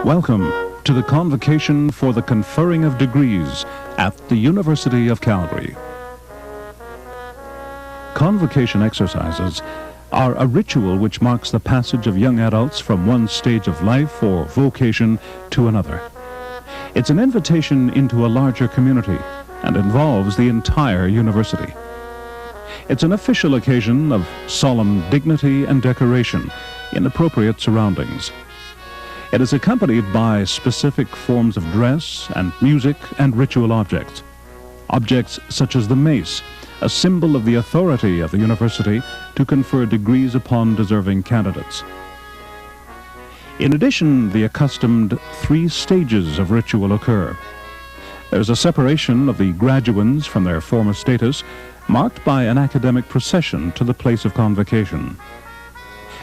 Welcome to the Convocation for the Conferring of Degrees at the University of Calgary. Convocation exercises are a ritual which marks the passage of young adults from one stage of life or vocation to another. It's an invitation into a larger community and involves the entire university. It's an official occasion of solemn dignity and decoration in appropriate surroundings. It is accompanied by specific forms of dress and music and ritual objects. Objects such as the mace, a symbol of the authority of the university to confer degrees upon deserving candidates. In addition, the accustomed 3 stages of ritual occur. There's a separation of the graduands from their former status, marked by an academic procession to the place of convocation.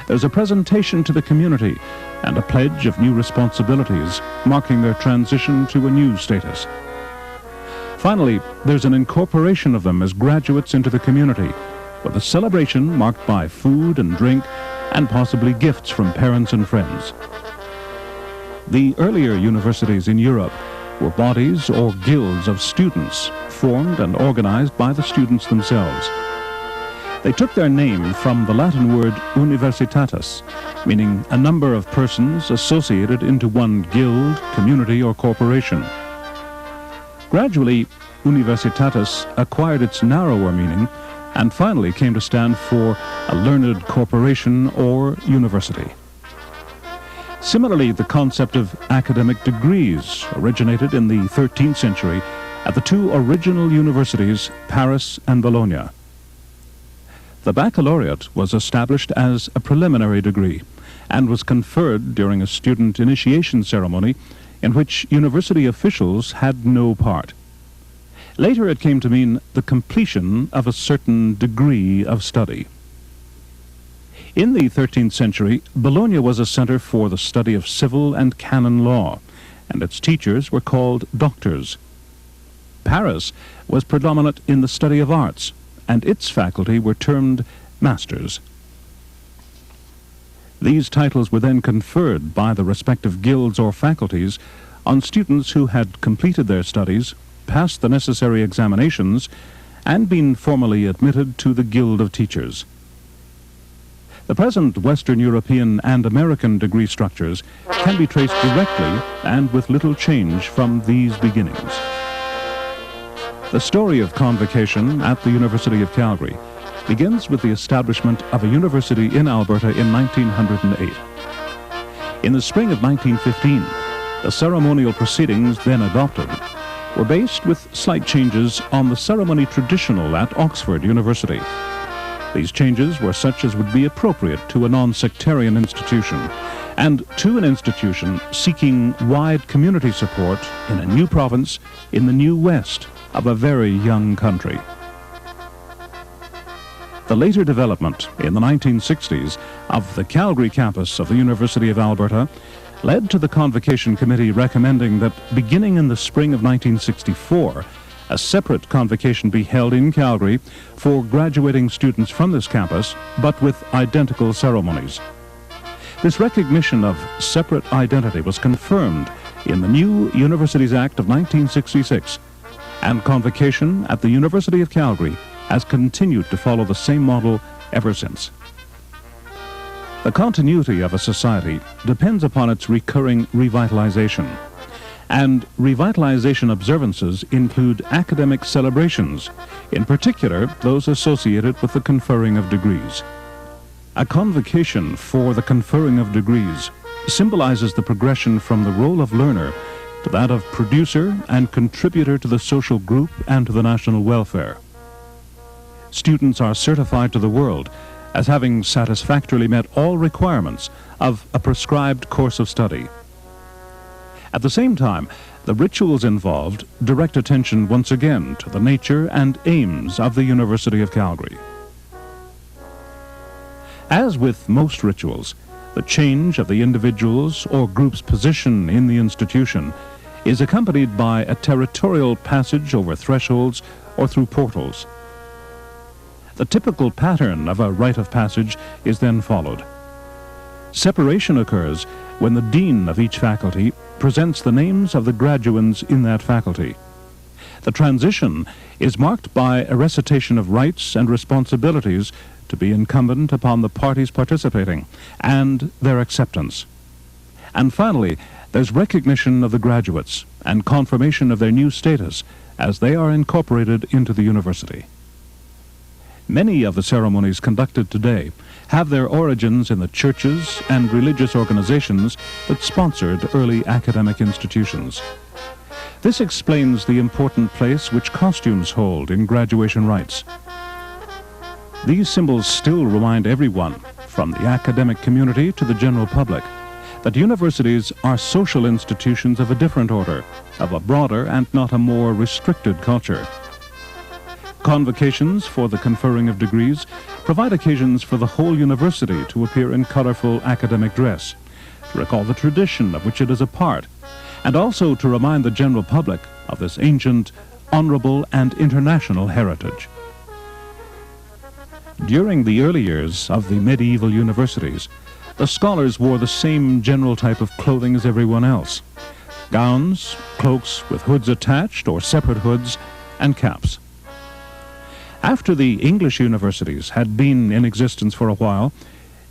There's a presentation to the community and a pledge of new responsibilities, marking their transition to a new status. Finally, there's an incorporation of them as graduates into the community, with a celebration marked by food and drink and possibly gifts from parents and friends. The earlier universities in Europe were bodies or guilds of students, formed and organized by the students themselves. They took their name from the Latin word universitatis, meaning a number of persons associated into one guild, community, or corporation. Gradually, universitatis acquired its narrower meaning and finally came to stand for a learned corporation or university. Similarly, the concept of academic degrees originated in the 13th century at the 2 original universities, Paris and Bologna. The baccalaureate was established as a preliminary degree and was conferred during a student initiation ceremony in which university officials had no part. Later it came to mean the completion of a certain degree of study. In the 13th century, Bologna was a center for the study of civil and canon law, and its teachers were called doctors. Paris was predominant in the study of arts, and its faculty were termed masters. These titles were then conferred by the respective guilds or faculties on students who had completed their studies, passed the necessary examinations, and been formally admitted to the Guild of Teachers. The present Western European and American degree structures can be traced directly and with little change from these beginnings. The story of convocation at the University of Calgary begins with the establishment of a university in Alberta in 1908. In the spring of 1915, the ceremonial proceedings then adopted were based with slight changes on the ceremony traditional at Oxford University. These changes were such as would be appropriate to a non-sectarian institution and to an institution seeking wide community support in a new province in the new West of a very young country. The later development in the 1960s of the Calgary campus of the University of Alberta led to the Convocation Committee recommending that beginning in the spring of 1964, a separate convocation be held in Calgary for graduating students from this campus, but with identical ceremonies. This recognition of separate identity was confirmed in the new Universities Act of 1966, and convocation at the University of Calgary has continued to follow the same model ever since. The continuity of a society depends upon its recurring revitalization, and revitalization observances include academic celebrations, in particular those associated with the conferring of degrees. A convocation for the conferring of degrees symbolizes the progression from the role of learner to that of producer and contributor to the social group and to the national welfare. Students are certified to the world as having satisfactorily met all requirements of a prescribed course of study. At the same time, the rituals involved direct attention once again to the nature and aims of the University of Calgary. As with most rituals, the change of the individual's or group's position in the institution is accompanied by a territorial passage over thresholds or through portals. The typical pattern of a rite of passage is then followed. Separation occurs when the dean of each faculty presents the names of the graduands in that faculty. The transition is marked by a recitation of rights and responsibilities to be incumbent upon the parties participating, and their acceptance. And finally, there's recognition of the graduates and confirmation of their new status as they are incorporated into the university. Many of the ceremonies conducted today have their origins in the churches and religious organizations that sponsored early academic institutions. This explains the important place which costumes hold in graduation rites. These symbols still remind everyone, from the academic community to the general public, that universities are social institutions of a different order, of a broader and not a more restricted culture. Convocations for the conferring of degrees provide occasions for the whole university to appear in colorful academic dress, to recall the tradition of which it is a part, and also to remind the general public of this ancient, honorable, and international heritage. During the early years of the medieval universities, the scholars wore the same general type of clothing as everyone else: gowns, cloaks with hoods attached or separate hoods, and caps. After the English universities had been in existence for a while,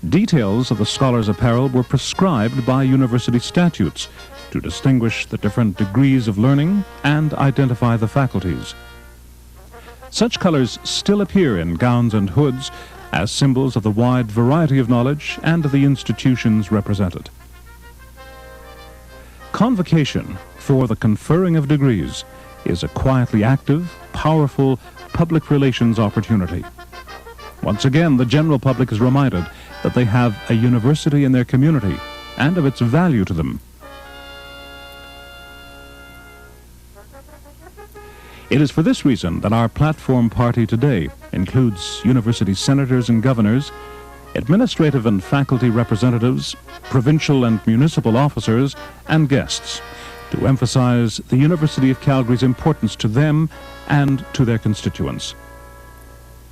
details of the scholars' apparel were prescribed by university statutes to distinguish the different degrees of learning and identify the faculties. Such colors still appear in gowns and hoods as symbols of the wide variety of knowledge and of the institutions represented. Convocation for the conferring of degrees is a quietly active, powerful public relations opportunity. Once again, the general public is reminded that they have a university in their community and of its value to them. It is for this reason that our platform party today includes university senators and governors, administrative and faculty representatives, provincial and municipal officers, and guests, to emphasize the University of Calgary's importance to them and to their constituents.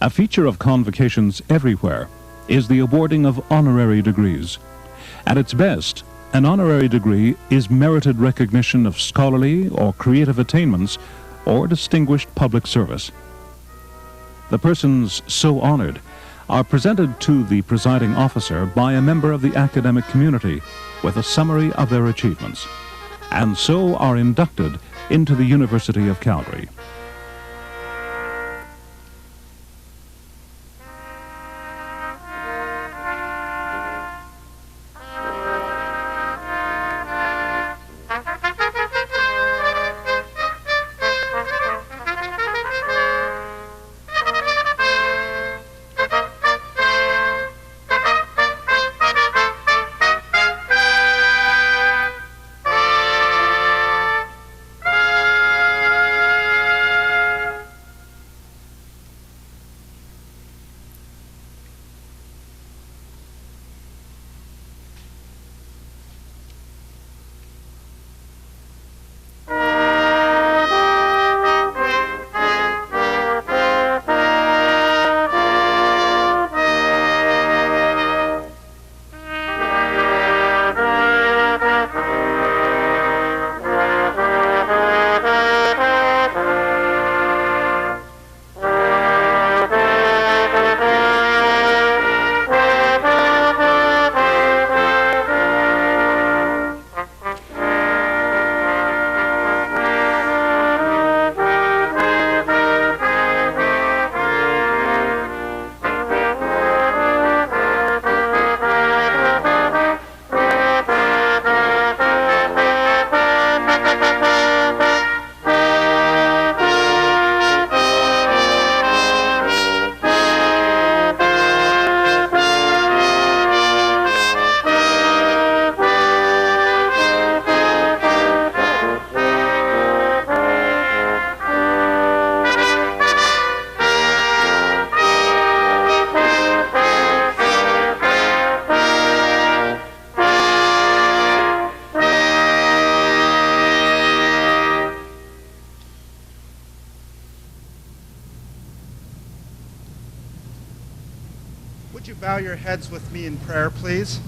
A feature of convocations everywhere is the awarding of honorary degrees. At its best, an honorary degree is merited recognition of scholarly or creative attainments or distinguished public service. The persons so honored are presented to the presiding officer by a member of the academic community with a summary of their achievements, and so are inducted into the University of Calgary. Would you bow your heads with me in prayer, please?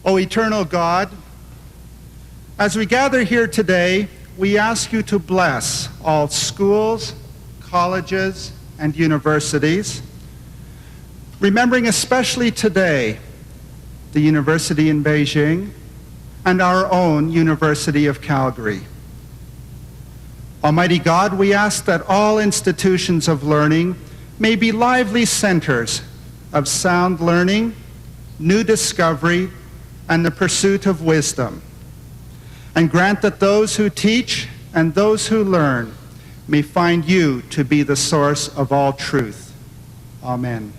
O eternal God, as we gather here today, we ask you to bless all schools, colleges, and universities, remembering especially today the university in Beijing and our own University of Calgary. Almighty God, we ask that all institutions of learning may be lively centers of sound learning, new discovery, and the pursuit of wisdom. And grant that those who teach and those who learn may find you to be the source of all truth. Amen.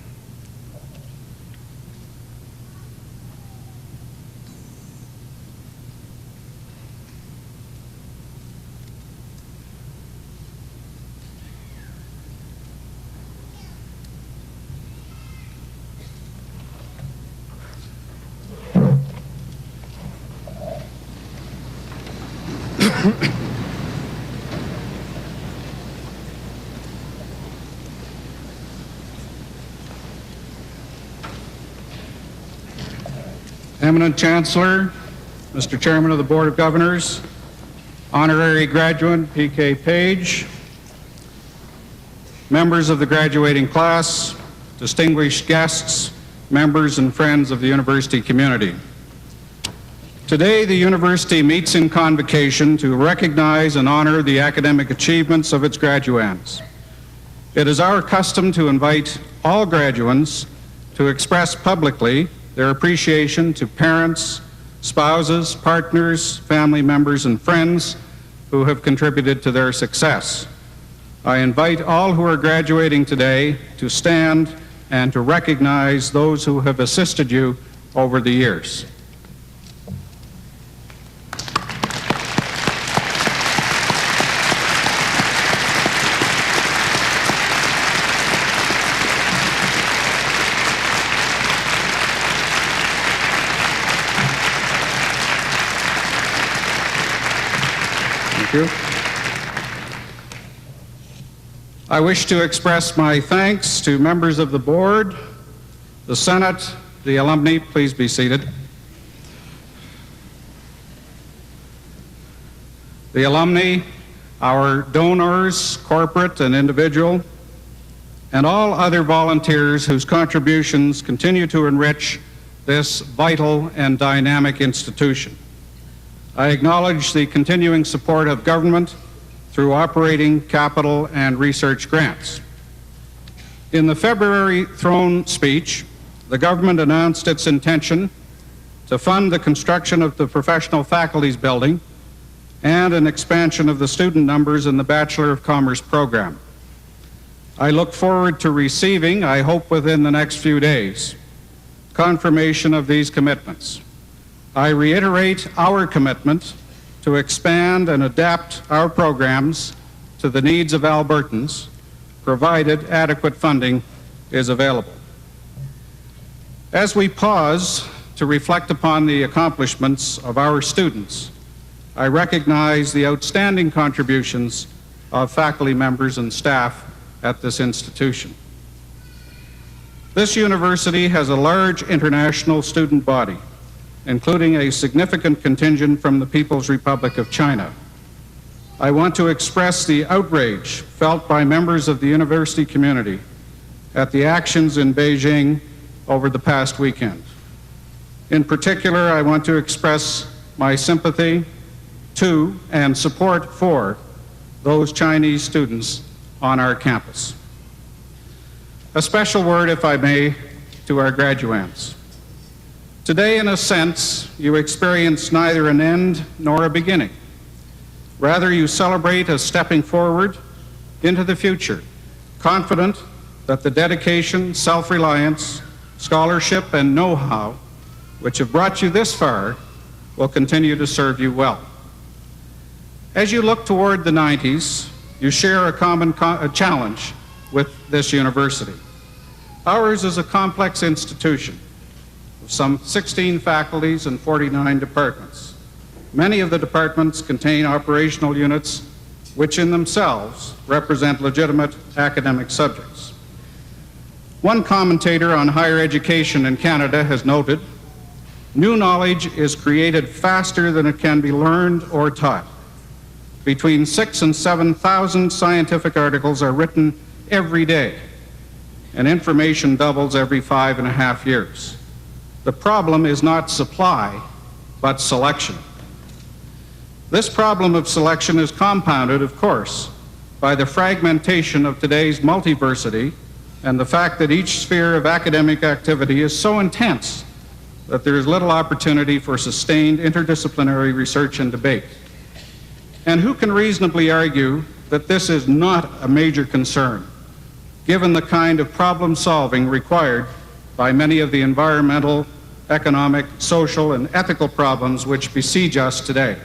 Eminent Chancellor, Mr. Chairman of the Board of Governors, Honorary Graduate P.K. Page, members of the graduating class, distinguished guests, members and friends of the university community. Today, the university meets in Convocation to recognize and honor the academic achievements of its graduands. It is our custom to invite all graduands to express publicly their appreciation to parents, spouses, partners, family members, and friends who have contributed to their success. I invite all who are graduating today to stand and to recognize those who have assisted you over the years. Thank you. I wish to express my thanks to members of the board, the Senate, the alumni. Please be seated. The alumni, our donors, corporate and individual, and all other volunteers whose contributions continue to enrich this vital and dynamic institution. I acknowledge the continuing support of government through operating, capital, and research grants. In the February throne speech, the government announced its intention to fund the construction of the Professional Faculties Building and an expansion of the student numbers in the Bachelor of Commerce program. I look forward to receiving, I hope within the next few days, confirmation of these commitments. I reiterate our commitment to expand and adapt our programs to the needs of Albertans, provided adequate funding is available. As we pause to reflect upon the accomplishments of our students, I recognize the outstanding contributions of faculty members and staff at this institution. This university has a large international student body, including a significant contingent from the People's Republic of China. I want to express the outrage felt by members of the university community at the actions in Beijing over the past weekend. In particular, I want to express my sympathy to and support for those Chinese students on our campus. A special word, if I may, to our graduands. Today, in a sense, you experience neither an end nor a beginning. Rather, you celebrate a stepping forward into the future, confident that the dedication, self-reliance, scholarship, and know-how which have brought you this far will continue to serve you well. As you look toward the 90s, you share a common challenge with this university. Ours is a complex institution of some 16 faculties and 49 departments. Many of the departments contain operational units which in themselves represent legitimate academic subjects. One commentator on higher education in Canada has noted New knowledge is created faster than it can be learned or taught. Between 6,000 and 7,000 scientific articles are written every day, and information doubles every 5.5 years. The problem is not supply, but selection. This problem of selection is compounded, of course, by the fragmentation of today's multiversity and the fact that each sphere of academic activity is so intense that there is little opportunity for sustained interdisciplinary research and debate. And who can reasonably argue that this is not a major concern, given the kind of problem solving required by many of the environmental, economic, social, and ethical problems which besiege us today?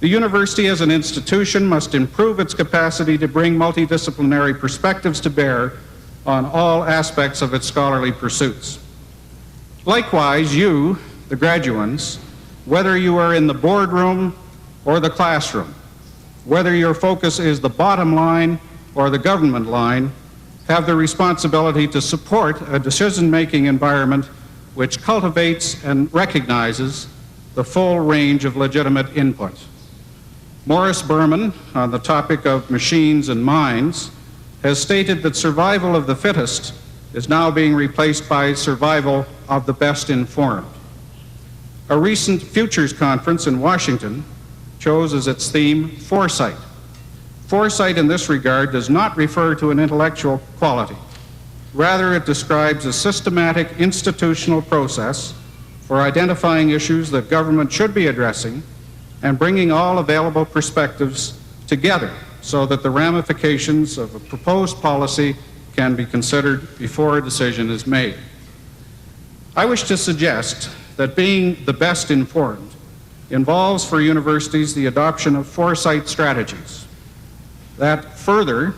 The university as an institution must improve its capacity to bring multidisciplinary perspectives to bear on all aspects of its scholarly pursuits. Likewise, you, the graduands, whether you are in the boardroom or the classroom, whether your focus is the bottom line or the government line, have the responsibility to support a decision-making environment which cultivates and recognizes the full range of legitimate input. Morris Berman, on the topic of machines and minds, has stated that survival of the fittest is now being replaced by survival of the best informed. A recent Futures Conference in Washington chose as its theme foresight. Foresight in this regard does not refer to an intellectual quality. Rather, it describes a systematic institutional process for identifying issues that government should be addressing and bringing all available perspectives together so that the ramifications of a proposed policy can be considered before a decision is made. I wish to suggest that being the best informed involves for universities the adoption of foresight strategies. That further,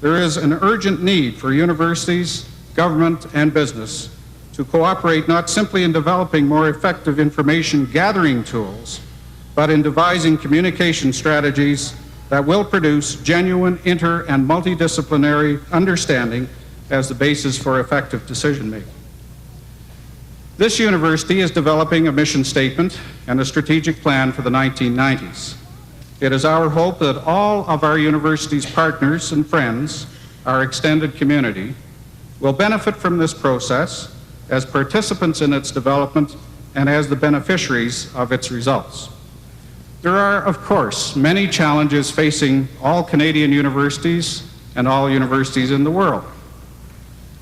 there is an urgent need for universities, government, and business to cooperate not simply in developing more effective information gathering tools, but in devising communication strategies that will produce genuine inter- and multidisciplinary understanding as the basis for effective decision-making. This university is developing a mission statement and a strategic plan for the 1990s. It is our hope that all of our university's partners and friends, our extended community, will benefit from this process as participants in its development and as the beneficiaries of its results. There are, of course, many challenges facing all Canadian universities and all universities in the world.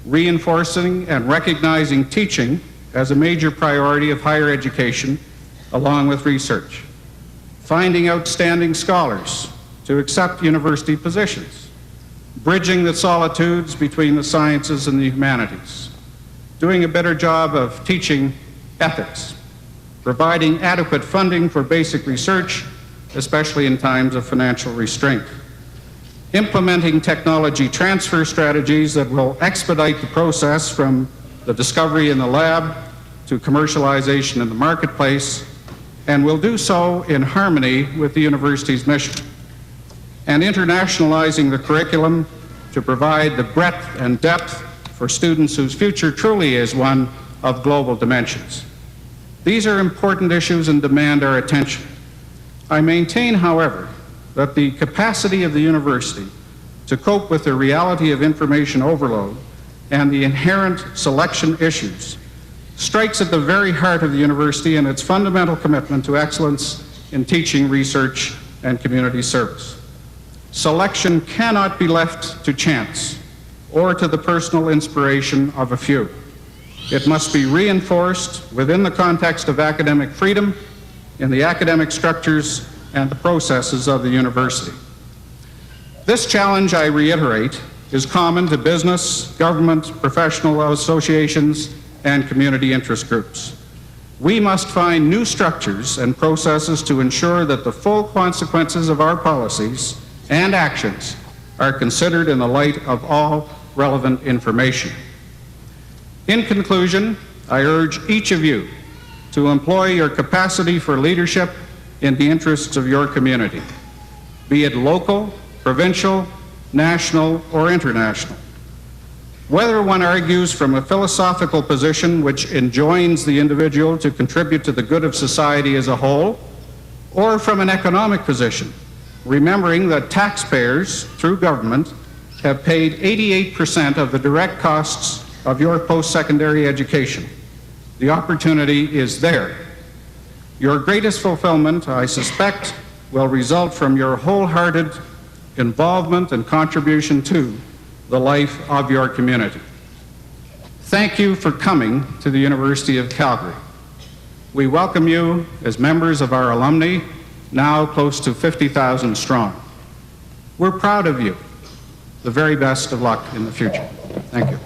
Reinforcing and recognizing teaching as a major priority of higher education, along with research. Finding outstanding scholars to accept university positions. Bridging the solitudes between the sciences and the humanities. Doing a better job of teaching ethics. Providing adequate funding for basic research, especially in times of financial restraint. Implementing technology transfer strategies that will expedite the process from the discovery in the lab to commercialization in the marketplace, and will do so in harmony with the university's mission. And internationalizing the curriculum to provide the breadth and depth for students whose future truly is one of global dimensions. These are important issues and demand our attention. I maintain, however, that the capacity of the university to cope with the reality of information overload and the inherent selection issues strikes at the very heart of the university and its fundamental commitment to excellence in teaching, research, and community service. Selection cannot be left to chance or to the personal inspiration of a few. It must be reinforced within the context of academic freedom, in the academic structures and the processes of the university. This challenge, I reiterate, is common to business, government, professional associations, and community interest groups. We must find new structures and processes to ensure that the full consequences of our policies and actions are considered in the light of all relevant information. In conclusion, I urge each of you to employ your capacity for leadership in the interests of your community, be it local, provincial, national, or international. Whether one argues from a philosophical position which enjoins the individual to contribute to the good of society as a whole, or from an economic position, remembering that taxpayers, through government, have paid 88% of the direct costs of your post-secondary education. The opportunity is there. Your greatest fulfillment, I suspect, will result from your wholehearted involvement and contribution to the life of your community. Thank you for coming to the University of Calgary. We welcome you as members of our alumni, now close to 50,000 strong. We're proud of you. The very best of luck in the future. Thank you.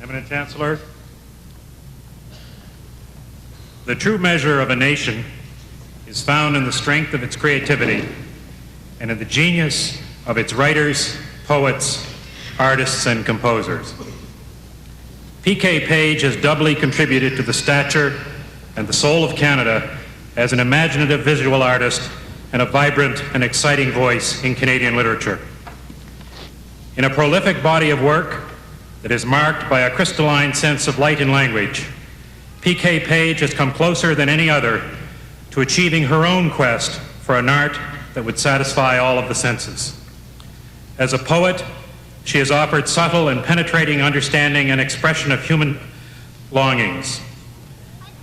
Eminent Chancellor, the true measure of a nation is found in the strength of its creativity and in the genius of its writers, poets, artists, and composers. P.K. Page has doubly contributed to the stature and the soul of Canada as an imaginative visual artist and a vibrant and exciting voice in Canadian literature. In a prolific body of work that is marked by a crystalline sense of light and language, P.K. Page has come closer than any other to achieving her own quest for an art that would satisfy all of the senses. As a poet, she has offered subtle and penetrating understanding and expression of human longings.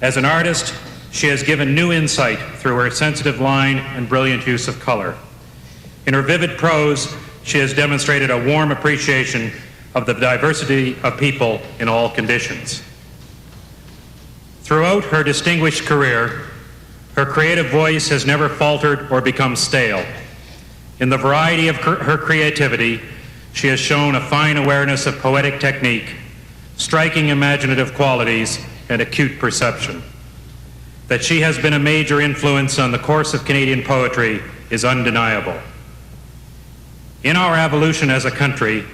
As an artist, she has given new insight through her sensitive line and brilliant use of color. In her vivid prose, she has demonstrated a warm appreciation of the diversity of people in all conditions. Throughout her distinguished career, her creative voice has never faltered or become stale. In the variety of her creativity, she has shown a fine awareness of poetic technique, striking imaginative qualities, and acute perception. That she has been a major influence on the course of Canadian poetry is undeniable. In our evolution as a country,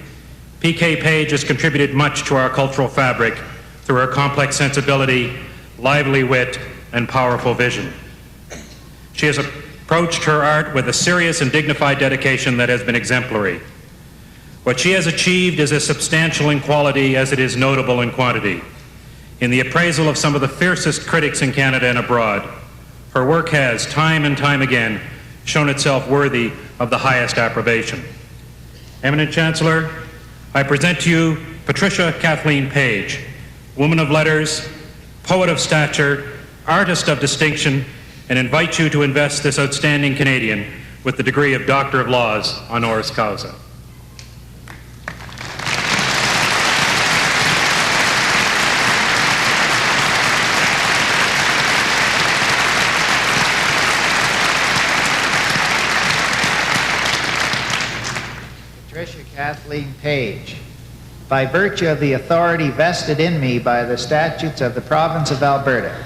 P.K. Page has contributed much to our cultural fabric through her complex sensibility, lively wit, and powerful vision. She has approached her art with a serious and dignified dedication that has been exemplary. What she has achieved is as substantial in quality as it is notable in quantity. In the appraisal of some of the fiercest critics in Canada and abroad, her work has, time and time again, shown itself worthy of the highest approbation. Eminent Chancellor, I present to you Patricia Kathleen Page, woman of letters, poet of stature, artist of distinction, and invite you to invest this outstanding Canadian with the degree of Doctor of Laws honoris causa. Patricia Kathleen Page, by virtue of the authority vested in me by the statutes of the province of Alberta,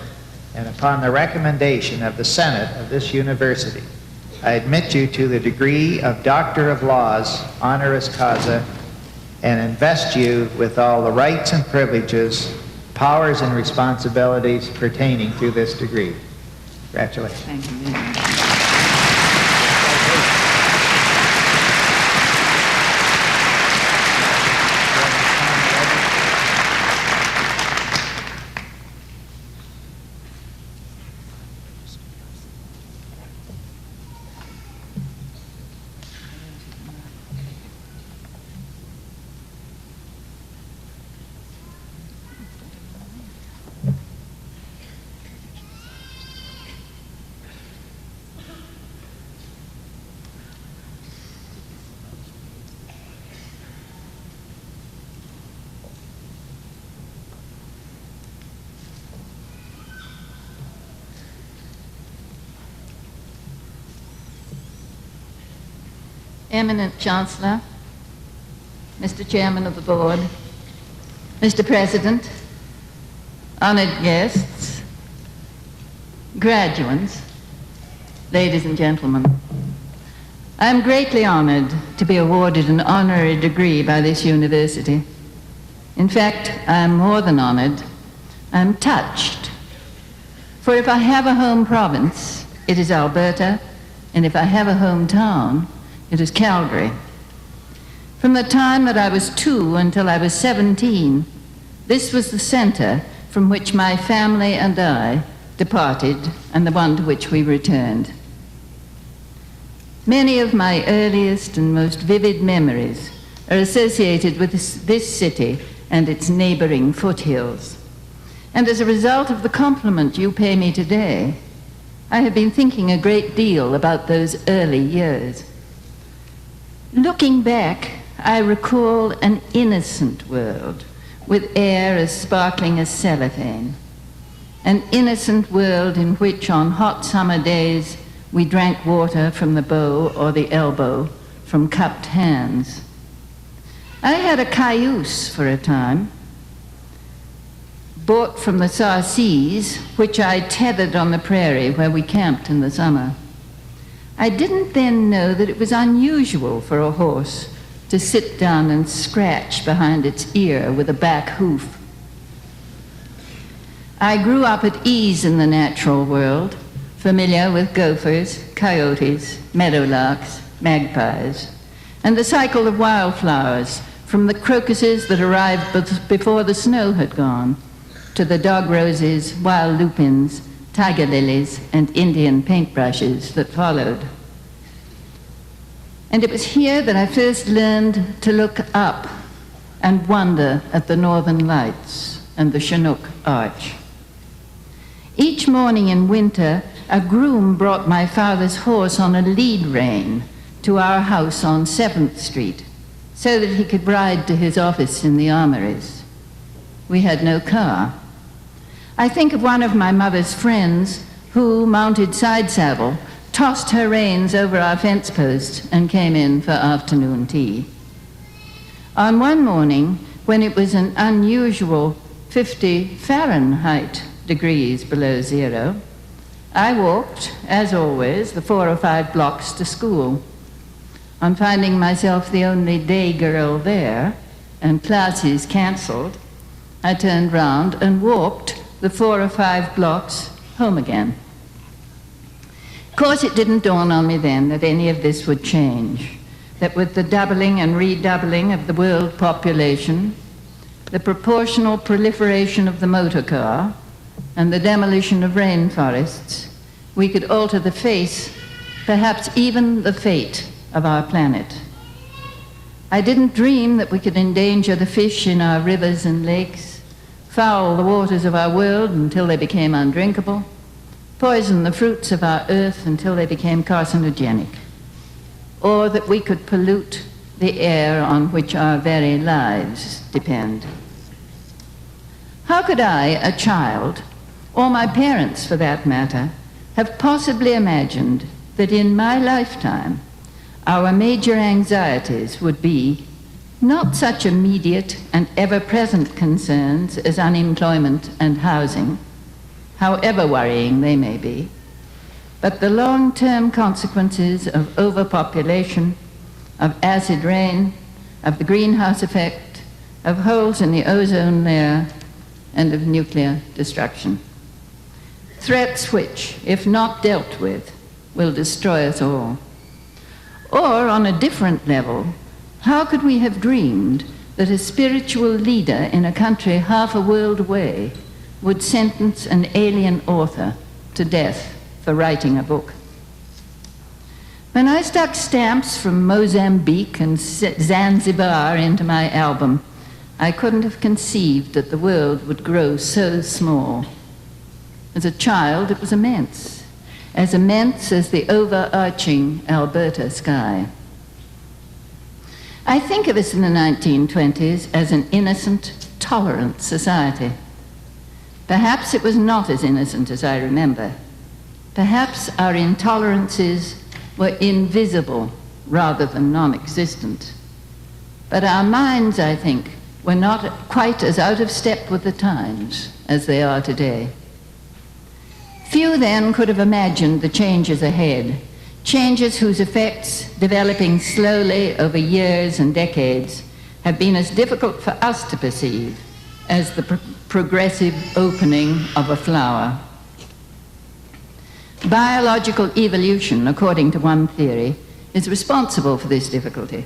and upon the recommendation of the Senate of this university, I admit you to the degree of Doctor of Laws honoris causa and invest you with all the rights and privileges, powers and responsibilities pertaining to this degree. Congratulations. Thank you very much. Eminent Chancellor, Mr. Chairman of the Board, Mr. President, honored guests, graduates, ladies and gentlemen, I am greatly honored to be awarded an honorary degree by this university. In fact, I am more than honored. I am touched. For if I have a home province, it is Alberta, and if I have a hometown, it is Calgary. From the time that I was 2 until I was 17, this was the center from which my family and I departed, and the one to which we returned. Many of my earliest and most vivid memories are associated with this city and its neighboring foothills. And as a result of the compliment you pay me today, I have been thinking a great deal about those early years. Looking back, I recall an innocent world with air as sparkling as cellophane. An innocent world in which on hot summer days we drank water from the bow or the elbow from cupped hands. I had a cayuse for a time, bought from the Sarcees, which I tethered on the prairie where we camped in the summer. I didn't then know that it was unusual for a horse to sit down and scratch behind its ear with a back hoof. I grew up at ease in the natural world, familiar with gophers, coyotes, meadowlarks, magpies, and the cycle of wildflowers, from the crocuses that arrived before the snow had gone, to the dog roses, wild lupins, tiger lilies, and Indian paintbrushes that followed. And it was here that I first learned to look up and wonder at the northern lights and the Chinook Arch. Each morning in winter, a groom brought my father's horse on a lead rein to our house on 7th Street so that he could ride to his office in the armories. We had no car. I think of one of my mother's friends who, mounted side saddle, tossed her reins over our fence post and came in for afternoon tea. On one morning, when it was an unusual 50 Fahrenheit degrees below zero, I walked, as always, the 4 or 5 blocks to school. On finding myself the only day girl there, and classes cancelled, I turned round and walked the 4 or 5 blocks home again. Of course, it didn't dawn on me then that any of this would change, that with the doubling and redoubling of the world population, the proportional proliferation of the motor car, and the demolition of rainforests, we could alter the face, perhaps even the fate, of our planet. I didn't dream that we could endanger the fish in our rivers and lakes, foul the waters of our world until they became undrinkable, poison the fruits of our earth until they became carcinogenic, or that we could pollute the air on which our very lives depend. How could I, a child, or my parents for that matter, have possibly imagined that in my lifetime our major anxieties would be not such immediate and ever-present concerns as unemployment and housing, however worrying they may be, but the long-term consequences of overpopulation, of acid rain, of the greenhouse effect, of holes in the ozone layer, and of nuclear destruction. Threats which, if not dealt with, will destroy us all. Or, on a different level, how could we have dreamed that a spiritual leader in a country half a world away would sentence an alien author to death for writing a book? When I stuck stamps from Mozambique and Zanzibar into my album, I couldn't have conceived that the world would grow so small. As a child, it was immense as the overarching Alberta sky. I think of us in the 1920s as an innocent, tolerant society. Perhaps it was not as innocent as I remember. Perhaps our intolerances were invisible rather than non-existent. But our minds, I think, were not quite as out of step with the times as they are today. Few then could have imagined the changes ahead, changes whose effects, developing slowly over years and decades, have been as difficult for us to perceive as the progressive opening of a flower. Biological evolution, according to one theory, is responsible for this difficulty.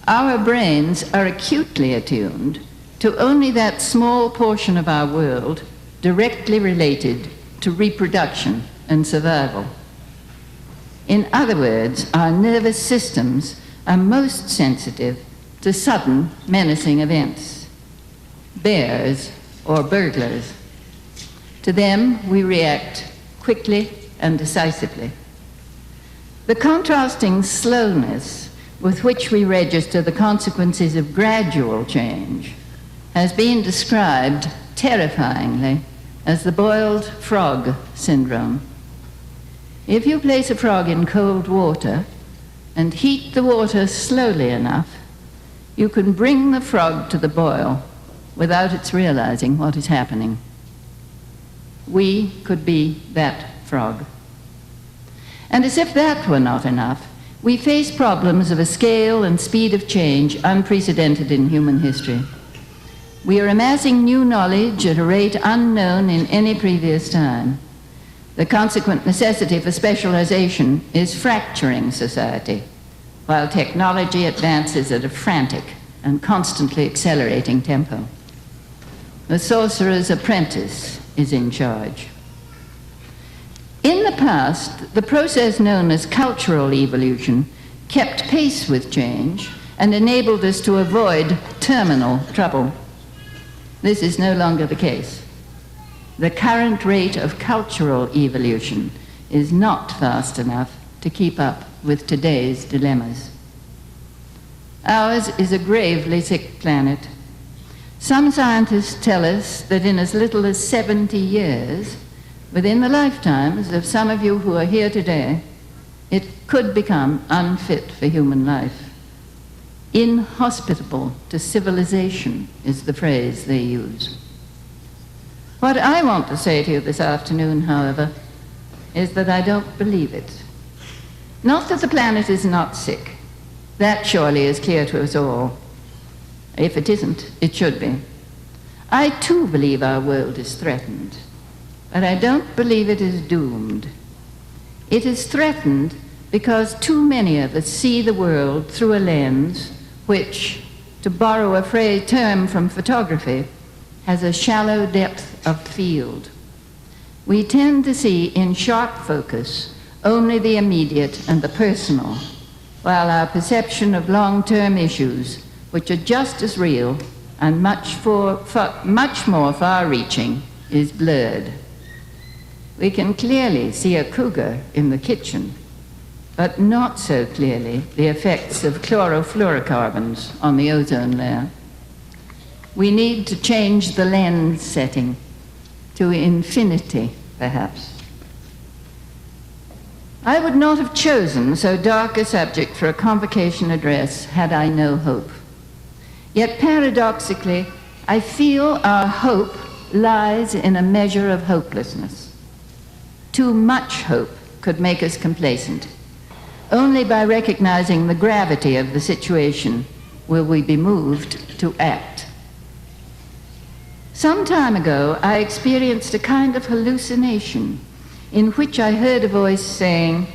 Our brains are acutely attuned to only that small portion of our world directly related to reproduction and survival. In other words, our nervous systems are most sensitive to sudden menacing events, bears or burglars. To them, we react quickly and decisively. The contrasting slowness with which we register the consequences of gradual change has been described terrifyingly as the boiled frog syndrome. If you place a frog in cold water and heat the water slowly enough, you can bring the frog to the boil without its realizing what is happening. We could be that frog. And as if that were not enough, we face problems of a scale and speed of change unprecedented in human history. We are amassing new knowledge at a rate unknown in any previous time. The consequent necessity for specialization is fracturing society, while technology advances at a frantic and constantly accelerating tempo. The sorcerer's apprentice is in charge. In the past, the process known as cultural evolution kept pace with change and enabled us to avoid terminal trouble. This is no longer the case. The current rate of cultural evolution is not fast enough to keep up with today's dilemmas. Ours is a gravely sick planet. Some scientists tell us that in as little as 70 years, within the lifetimes of some of you who are here today, it could become unfit for human life. Inhospitable to civilization is the phrase they use. What I want to say to you this afternoon, however, is that I don't believe it. Not that the planet is not sick. That surely is clear to us all. If it isn't, it should be. I too believe our world is threatened, but I don't believe it is doomed. It is threatened because too many of us see the world through a lens which, to borrow a term from photography, has a shallow depth of field. We tend to see in sharp focus only the immediate and the personal, while our perception of long-term issues, which are just as real and much more far-reaching, is blurred. We can clearly see a cougar in the kitchen, but not so clearly the effects of chlorofluorocarbons on the ozone layer. We need to change the lens setting to infinity, perhaps. I would not have chosen so dark a subject for a convocation address had I no hope. Yet paradoxically, I feel our hope lies in a measure of hopelessness. Too much hope could make us complacent. Only by recognizing the gravity of the situation will we be moved to act. Some time ago, I experienced a kind of hallucination in which I heard a voice saying,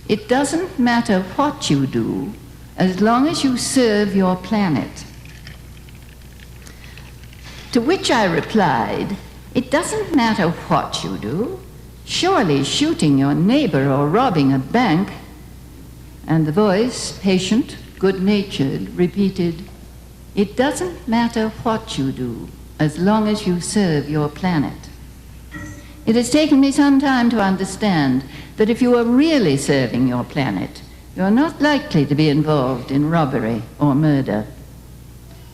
"It doesn't matter what you do as long as you serve your planet." To which I replied, "It doesn't matter what you do. Surely shooting your neighbor or robbing a bank." And the voice, patient, good-natured, repeated, "It doesn't matter what you do as long as you serve your planet." It has taken me some time to understand that if you are really serving your planet, you are not likely to be involved in robbery or murder.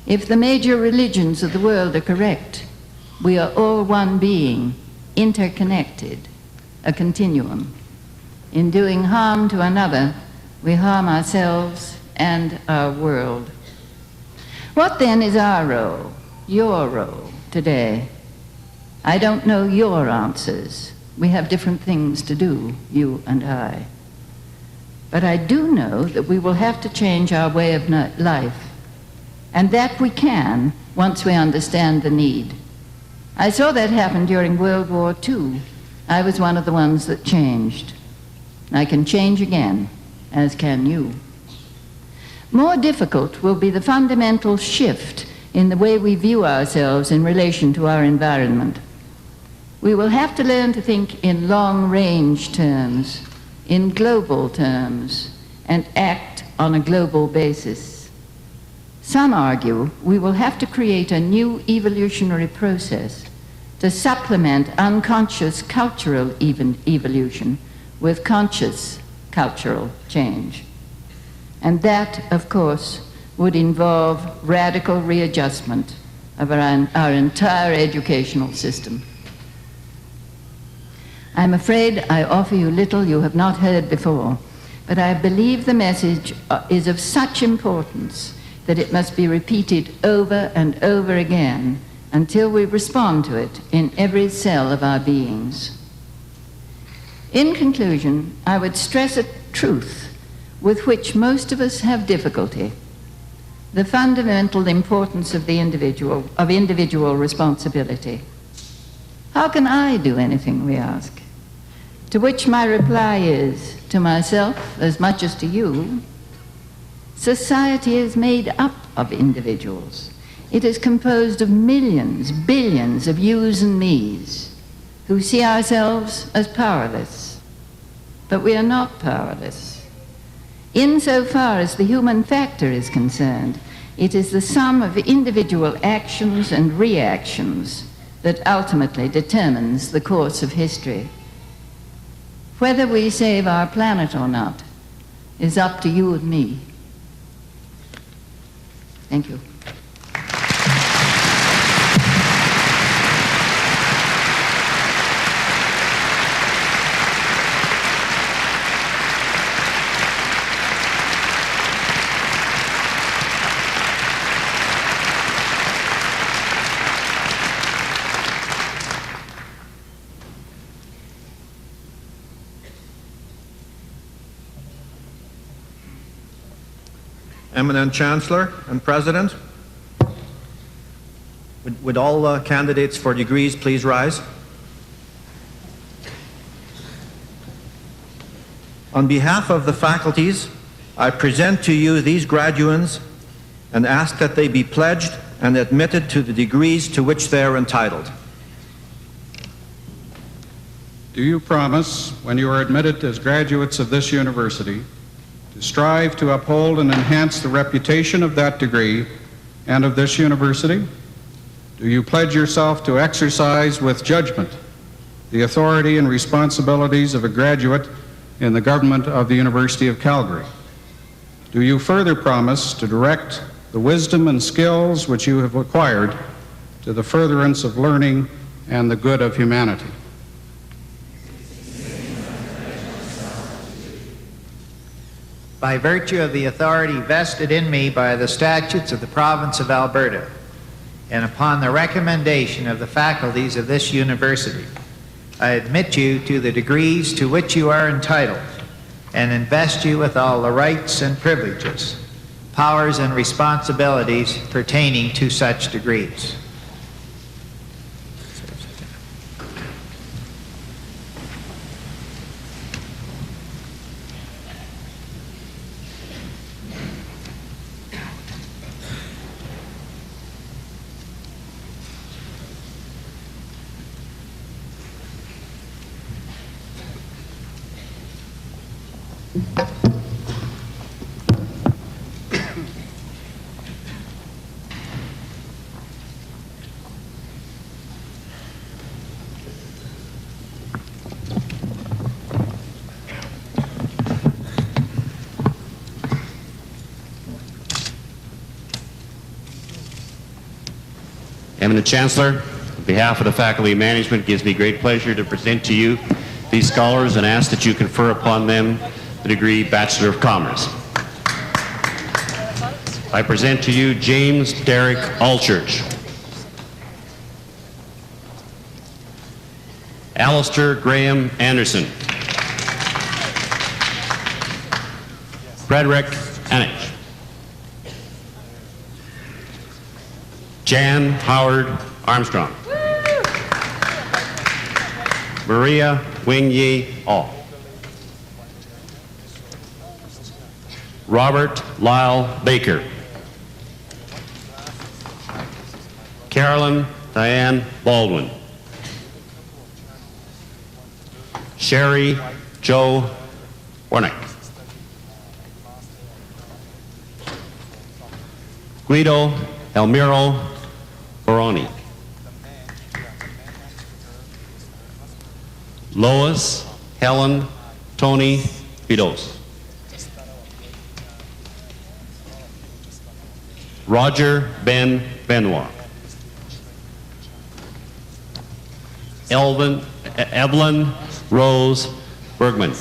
If the major religions of the world are correct, we are all one being, interconnected, a continuum. In doing harm to another, we harm ourselves and our world. What then is our role, your role, today? I don't know your answers. We have different things to do, you and I. But I do know that we will have to change our way of life, and that we can once we understand the need. I saw that happen during World War II. I was one of the ones that changed. I can change again, as can you. More difficult will be the fundamental shift in the way we view ourselves in relation to our environment. We will have to learn to think in long-range terms, in global terms, and act on a global basis. Some argue we will have to create a new evolutionary process to supplement unconscious cultural evolution with conscious cultural change. And that, of course, would involve radical readjustment of our entire educational system. I'm afraid I offer you little you have not heard before, but I believe the message is of such importance that it must be repeated over and over again until we respond to it in every cell of our beings. In conclusion, I would stress a truth with which most of us have difficulty: the fundamental importance of individual responsibility. How can I do anything, we ask? To which my reply is, to myself as much as to you, society is made up of individuals. It is composed of millions, billions of yous and me's who see ourselves as powerless. But we are not powerless. Insofar as the human factor is concerned, it is the sum of individual actions and reactions that ultimately determines the course of history. Whether we save our planet or not is up to you and me. Thank you. Eminent Chancellor and President, would all candidates for degrees please rise? On behalf of the faculties, I present to you these graduands and ask that they be pledged and admitted to the degrees to which they are entitled. Do you promise, when you are admitted as graduates of this university, to strive to uphold and enhance the reputation of that degree and of this university? Do you pledge yourself to exercise with judgment the authority and responsibilities of a graduate in the government of the University of Calgary? Do you further promise to direct the wisdom and skills which you have acquired to the furtherance of learning and the good of humanity? By virtue of the authority vested in me by the statutes of the province of Alberta, and upon the recommendation of the faculties of this university, I admit you to the degrees to which you are entitled, and invest you with all the rights and privileges, powers and responsibilities pertaining to such degrees. Eminent Chancellor, on behalf of the faculty and management, it gives me great pleasure to present to you these scholars and ask that you confer upon them the degree Bachelor of Commerce. I present to you James Derek Allchurch, Alistair Graham Anderson, Frederick Anich. Jan Howard Armstrong. Maria Wing Yi All. Robert Lyle Baker. Carolyn Diane Baldwin. Sherry Joe Warnick. Guido Elmiro Baroni. Lois Helen Tony Fidos. Roger Ben Benoit. Evelyn Rose Bergman.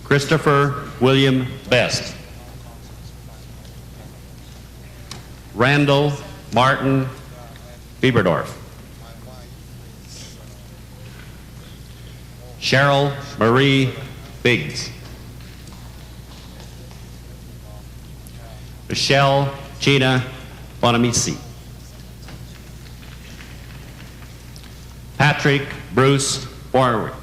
Christopher William Best. Randall Martin Bieberdorf. Cheryl Marie Biggs. Michelle Gina Bonamici. Patrick Bruce Warwick.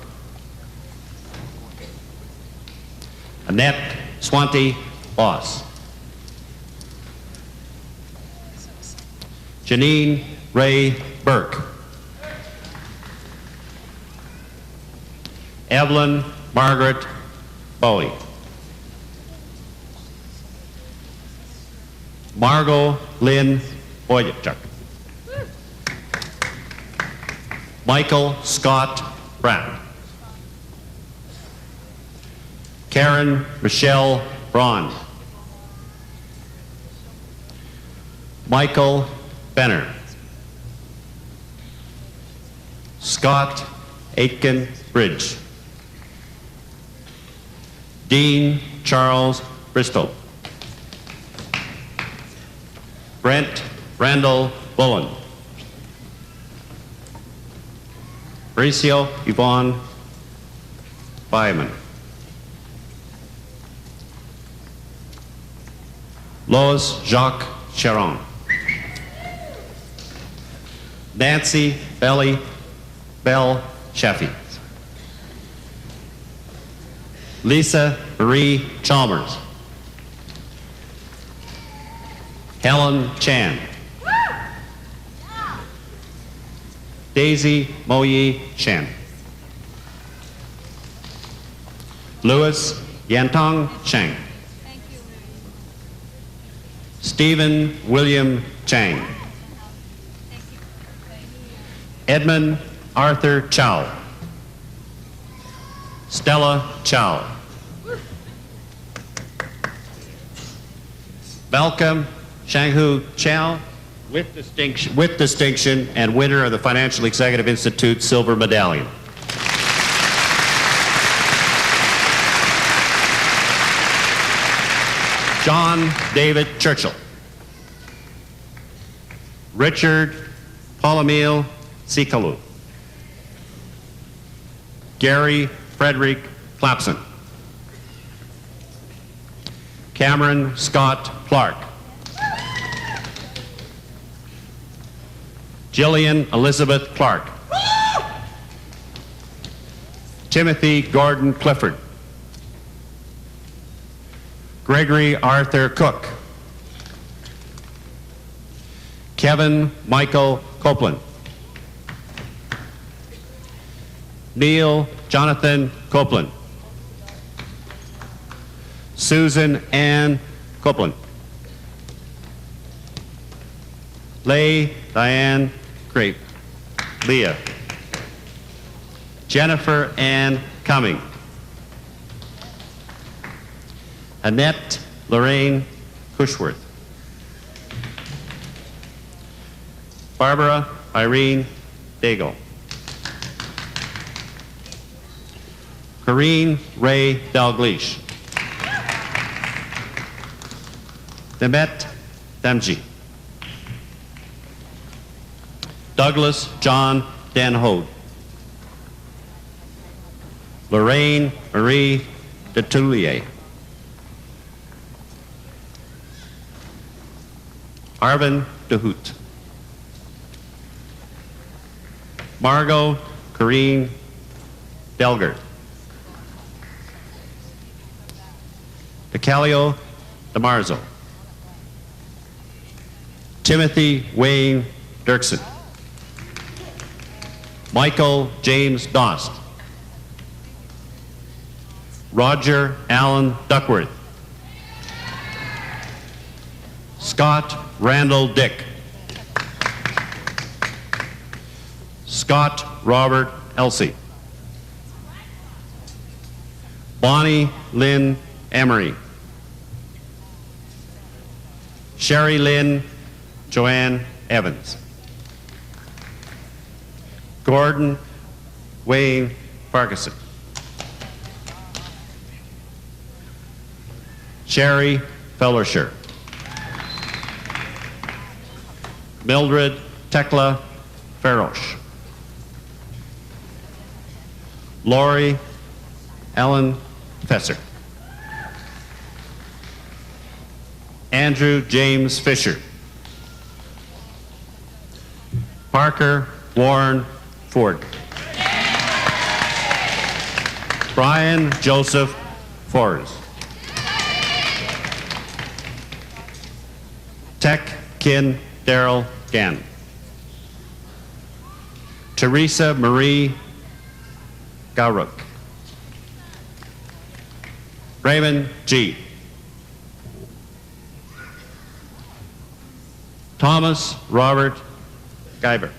Annette Swanty Boss. Janine Ray Burke. Evelyn Margaret Bowie. Margot Lynn Boychuk. Michael Scott Brown. Karen Michelle Braun. Michael Benner. Scott Aitken Bridge. Dean Charles Bristol. Brent Randall Bowen. Mauricio Yvonne Byman. Lois Jacques Charon. Nancy Bell Chaffee. Lisa Marie Chalmers. Helen Chan. Daisy Moyi Chen. Louis Yantong Cheng. Stephen William Chang. Edmund Arthur Chow. Stella Chow. Malcolm Shanghu Chow, with distinction and winner of the Financial Executive Institute Silver Medallion. John David Churchill. Richard Paul-Emile Sikalu. Gary Frederick Clapson. Cameron Scott Clark. Jillian Elizabeth Clark. Timothy Gordon Clifford. Gregory Arthur Cook. Kevin Michael Copeland. Neil Jonathan Copeland. Susan Ann Copeland. Leigh Diane Grape. Leah. Jennifer Ann Cumming. Annette Lorraine Cushworth. Barbara Irene Daigle. Corrine Ray Dalgleish. Demet Damji. Douglas John Danhode. Lorraine Marie de Tullier. Arvin de Hoot. Margot Corrine Delgert. DeCalio DeMarzo. Timothy Wayne Dirksen. Michael James Dost. Roger Allen Duckworth. Scott Randall Dick. Scott Robert Elsey. Bonnie Lynn Emery. Sherry Lynn Joanne Evans. Gordon Wayne Farquharson. Sherry Fellersher. Mildred Tekla Farosh. Lori Ellen Fesser. Andrew James Fisher. Parker Warren Ford. Brian Joseph Forrest. Tech Kin Darrell Gann. Teresa Marie Gauruk. Raymond G. Thomas Robert Guyver.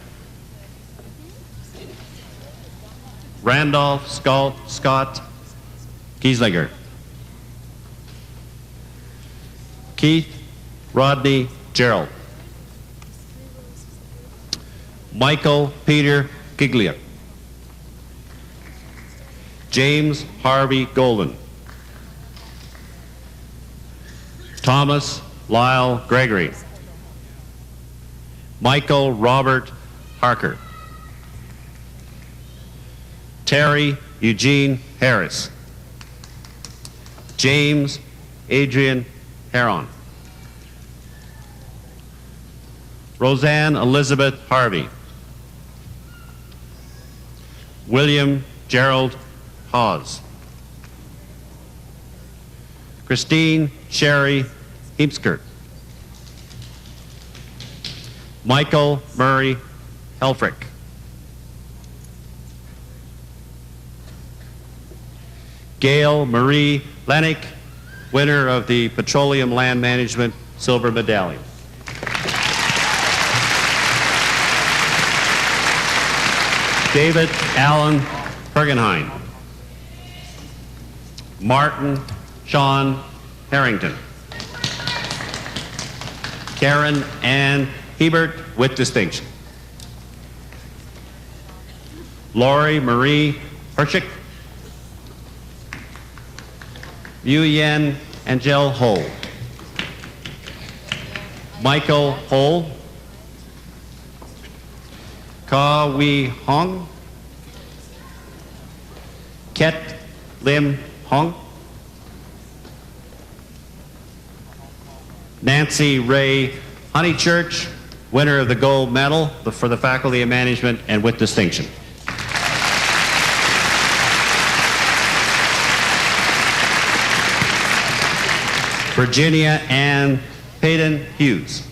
Randolph Scott Kieslinger. Keith Rodney Gerald. Michael Peter Giglia. James Harvey Golden. Thomas Lyle Gregory. Michael Robert Harker. Terry Eugene Harris. James Adrian Heron. Roseanne Elizabeth Harvey. William Gerald Hawes. Christine Sherry Heemsker. Michael Murray Helfrich. Gail Marie Lennick, winner of the Petroleum Land Management Silver Medallion. David Allen Pergenheim. Martin Sean Harrington. Karen Ann Hebert with distinction. Lori Marie Hershik. Yu Yen Angel Ho. Michael Ho. Ka Wee Hong. Ket Lim Hong. Nancy Ray Honeychurch, winner of the gold medal for the Faculty of Management and with distinction. Virginia Ann Payton Hughes.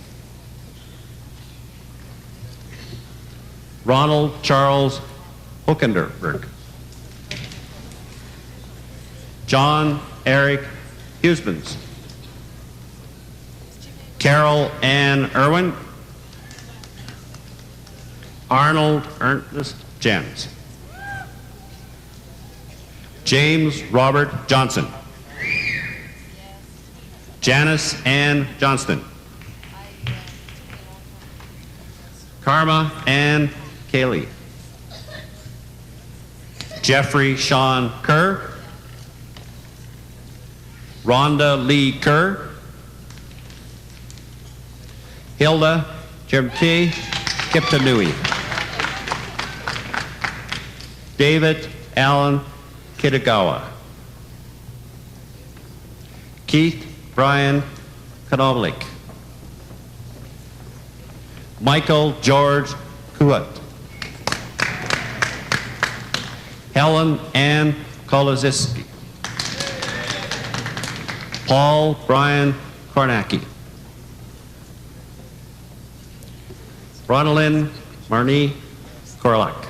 Ronald Charles Hookenderberg. John Eric Hughesmans. Carol Ann Irwin. Arnold Ernest Jens. James Robert Johnson. Janice Ann Johnston. Karma Ann Cayley. Jeffrey Sean Kerr. Rhonda Lee Kerr. Hilda Jemke Kiptanui. David Allen Kitagawa. Keith Brian Konovelik, Michael George Kuhut, Helen Ann Koloziski, Paul Brian Kornacki, Ronalyn Marnie Korlak,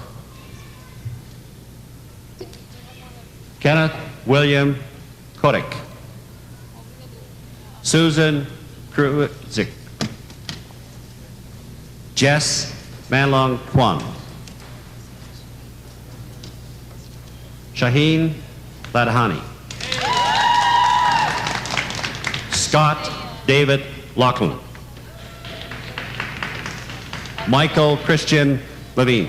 Kenneth William Kodik, Susan Kruzik, Jess Manlong Kwan, Shaheen Ladhani, Scott David Lachlan, Michael Christian Levine,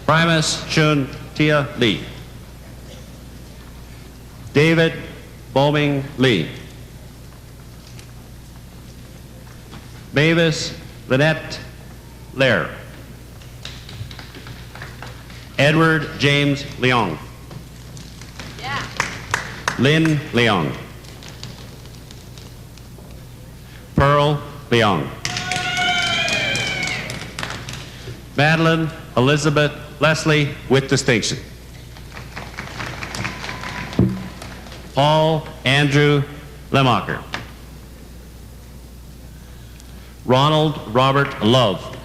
Primus Shun Tia Lee, David Boming Lee, Mavis Lynette Lair, Edward James Leong, Lynn Leong, Pearl Leong, Madeline Elizabeth Leslie with distinction, Paul Andrew Lemacher, Ronald Robert Love,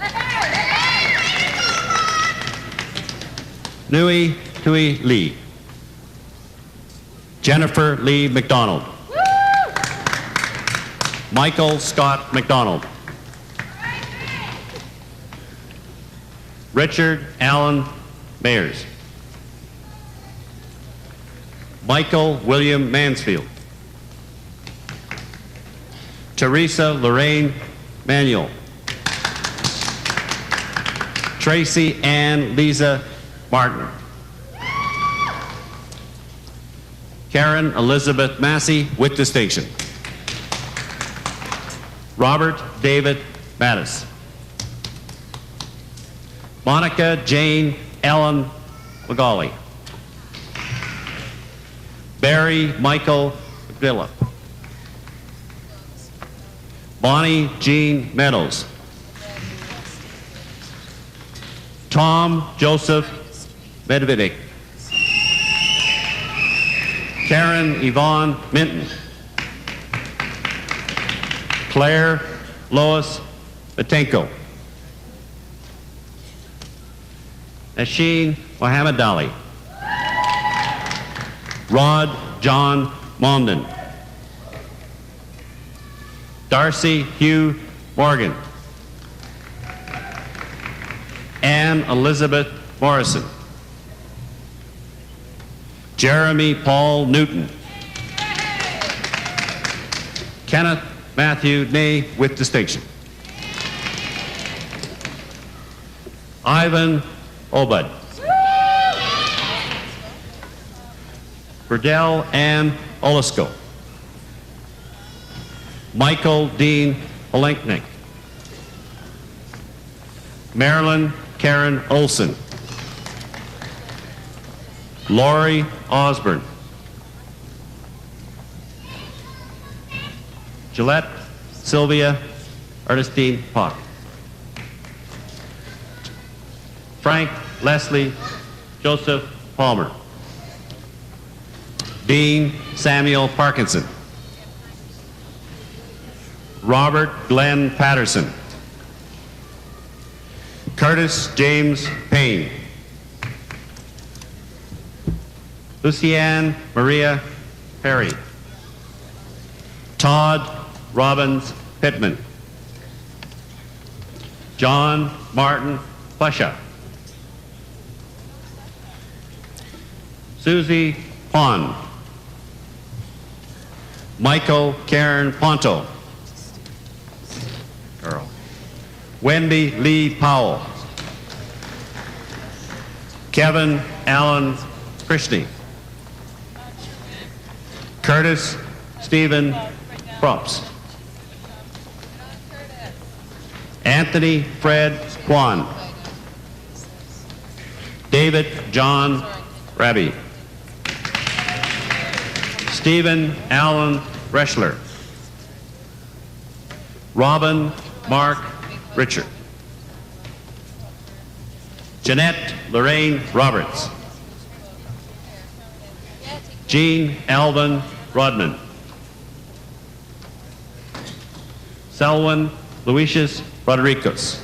Nui Tui Lee, Jennifer Lee McDonald, Michael Scott McDonald, Richard Allen Mayers, Michael William Mansfield, Teresa Lorraine Manuel, Tracy Ann Lisa Martin, Karen Elizabeth Massey with distinction, Robert David Mattis, Monica Jane Ellen Magali, Barry Michael McVilla, Bonnie Jean Meadows, Tom Joseph Medvedik, Karen Yvonne Minton, Claire Lois Batenko, Nasheen Mohammed Dali, Rod John Mondon, Darcy Hugh Morgan, Anne Elizabeth Morrison, Jeremy Paul Newton, Kenneth Matthew Ney with distinction, Ivan Obud, Burdell Ann Olisko, Michael Dean Olenknik, Marilyn Karen Olson, Lori Osborne, Gillette Sylvia Ernestine Pock, Frank Leslie Joseph Palmer, Dean Samuel Parkinson, Robert Glenn Patterson, Curtis James Payne, Lucianne Maria Perry, Todd Robbins Pittman, John Martin Plusha, Susie Pond, Michael Karen Ponto, Earl, Wendy Lee Powell, Kevin Allen Christie, Curtis Stephen Props, Anthony Fred Kwan, David John Raby, Stephen Allen Reschler. Robin Mark Richard. Jeanette Lorraine Roberts. Jean Alvin Rodman. Selwyn Lucius Rodriguez.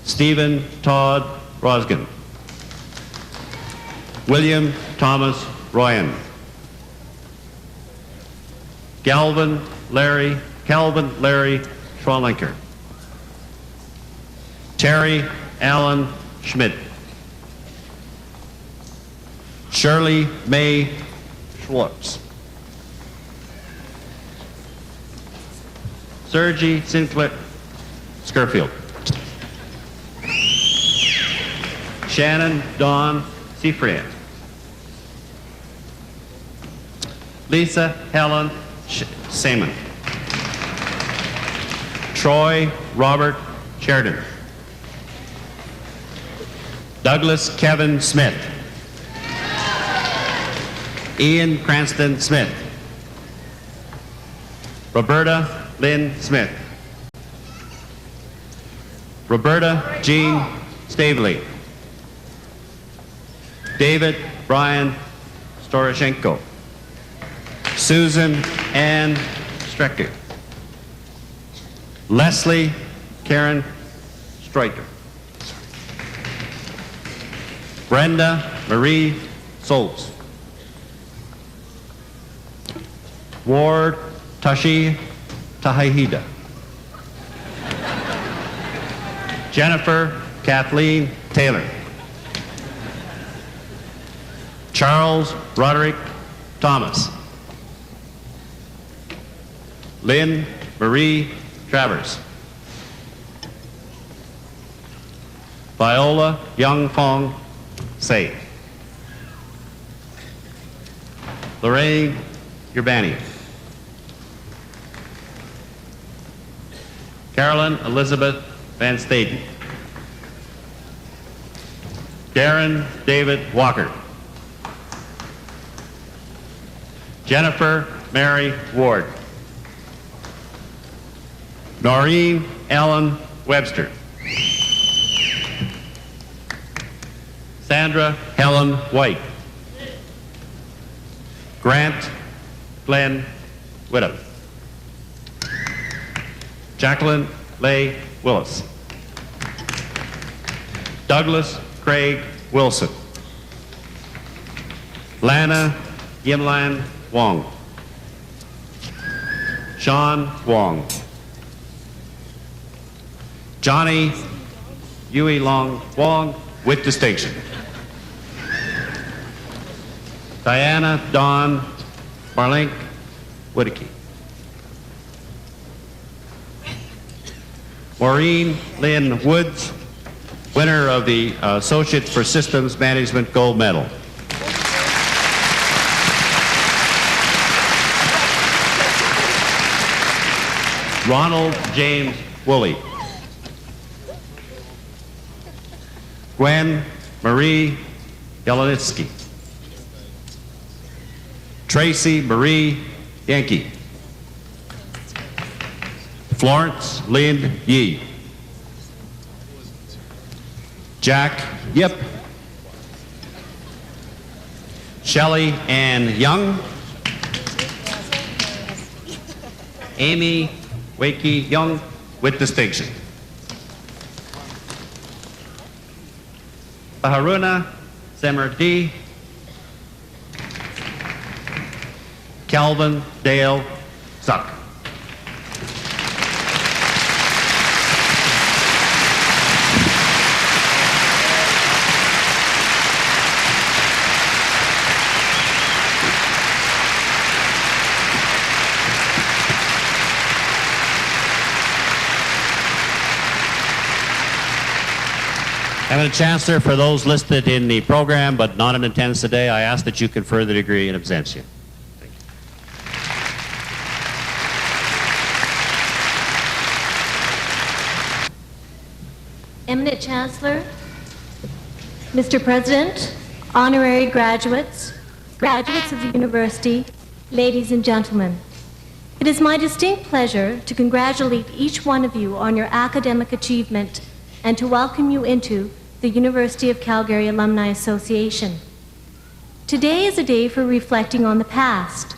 Stephen Todd Rosgan. William Thomas Royan. Calvin Larry Schwalenker. Terry Allen Schmidt. Shirley May Schwartz. Sergi Sinclair Scurfield. Shannon Dawn Seafried. Lisa Helen Seaman. Troy Robert Sheridan. Douglas Kevin Smith. Ian Cranston Smith. Roberta Lynn Smith. Roberta Jean Stavely. David Brian Storoshenko. Susan Ann Strecker. Leslie Karen Streicher. Brenda Marie Soltz. Ward Tashi Tahahida. Jennifer Kathleen Taylor. Charles Roderick Thomas. Lynn Marie Travers. Viola Young Fong Say. Lorraine Urbani. Carolyn Elizabeth Van Staden. Darren David Walker. Jennifer Mary Ward. Noreen Ellen Webster. Sandra Helen White. Grant Glenn Whittam. Jacqueline Leigh Willis. Douglas Craig Wilson. Lana Yimlan Wong. Sean Wong. Johnny Yui Long Wong with distinction. Diana Dawn Marlink Whittaky. Maureen Lynn Woods, winner of the Associate for Systems Management Gold Medal. Ronald James Woolley. Gwen Marie Yelenitsky. Tracy Marie Yankee. Florence Lynn Yee. Jack Yip. Shelley Ann Young. Amy Wakey Young with distinction. Baharuna Semerdi. Calvin Dale Zuck. Madam Chancellor, for those listed in the program but not in attendance today, I ask that you confer the degree in absentia. Eminent Chancellor, Mr. President, honorary graduates, graduates of the university, ladies and gentlemen. It is my distinct pleasure to congratulate each one of you on your academic achievement and to welcome you into the University of Calgary Alumni Association. Today is a day for reflecting on the past,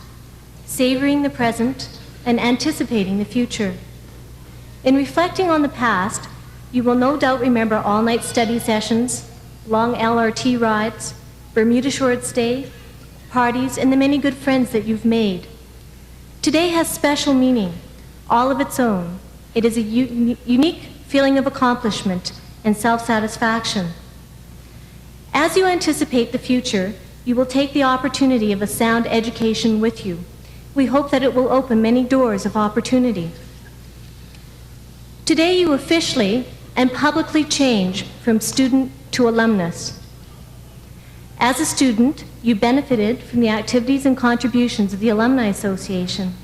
savoring the present, and anticipating the future. In reflecting on the past, you will no doubt remember all-night study sessions, long LRT rides, Bermuda short stay, parties, and the many good friends that you've made. Today has special meaning, all of its own. It is a unique feeling of accomplishment and self-satisfaction. As you anticipate the future, you will take the opportunity of a sound education with you. We hope that it will open many doors of opportunity. Today you officially and publicly change from student to alumnus. As a student, you benefited from the activities and contributions of the Alumni Association.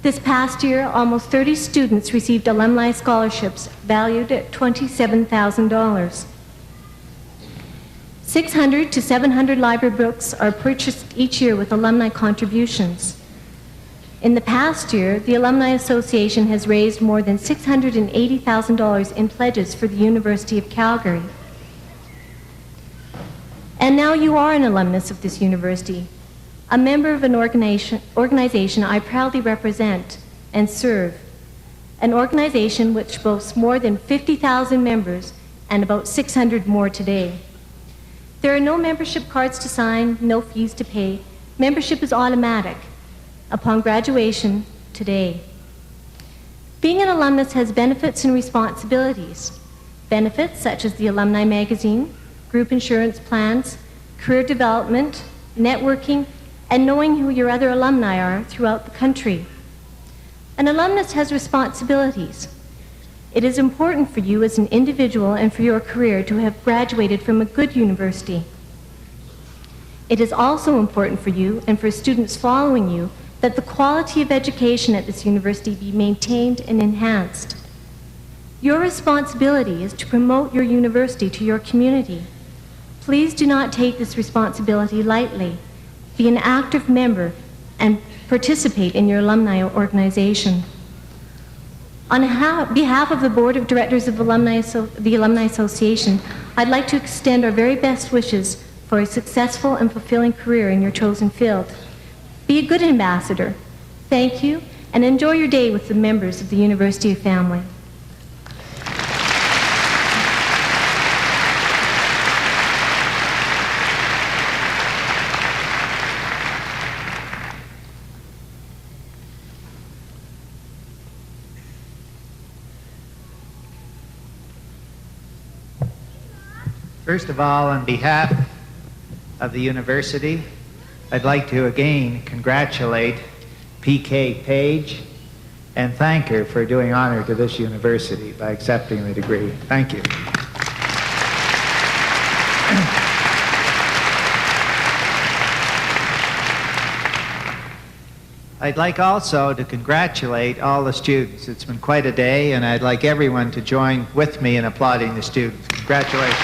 This past year, almost 30 students received alumni scholarships valued at $27,000. 600 to 700 library books are purchased each year with alumni contributions. In the past year, the Alumni Association has raised more than $680,000 in pledges for the University of Calgary. And now you are an alumnus of this university, a member of an organization I proudly represent and serve, an organization which boasts more than 50,000 members and about 600 more today. There are no membership cards to sign, no fees to pay. Membership is automatic upon graduation today. Being an alumnus has benefits and responsibilities. Benefits such as the alumni magazine, group insurance plans, career development, networking, and knowing who your other alumni are throughout the country. An alumnus has responsibilities. It is important for you as an individual and for your career to have graduated from a good university. It is also important for you and for students following you that the quality of education at this university be maintained and enhanced. Your responsibility is to promote your university to your community. Please do not take this responsibility lightly. Be an active member and participate in your alumni organization. On behalf of the Board of Directors of the Alumni Association, I'd like to extend our very best wishes for a successful and fulfilling career in your chosen field. Be a good ambassador. Thank you, and enjoy your day with the members of the University family. First of all, on behalf of the university, I'd like to again congratulate P.K. Page and thank her for doing honor to this university by accepting the degree. Thank you. I'd like also to congratulate all the students. It's been quite a day, and I'd like everyone to join with me in applauding the students. Congratulations.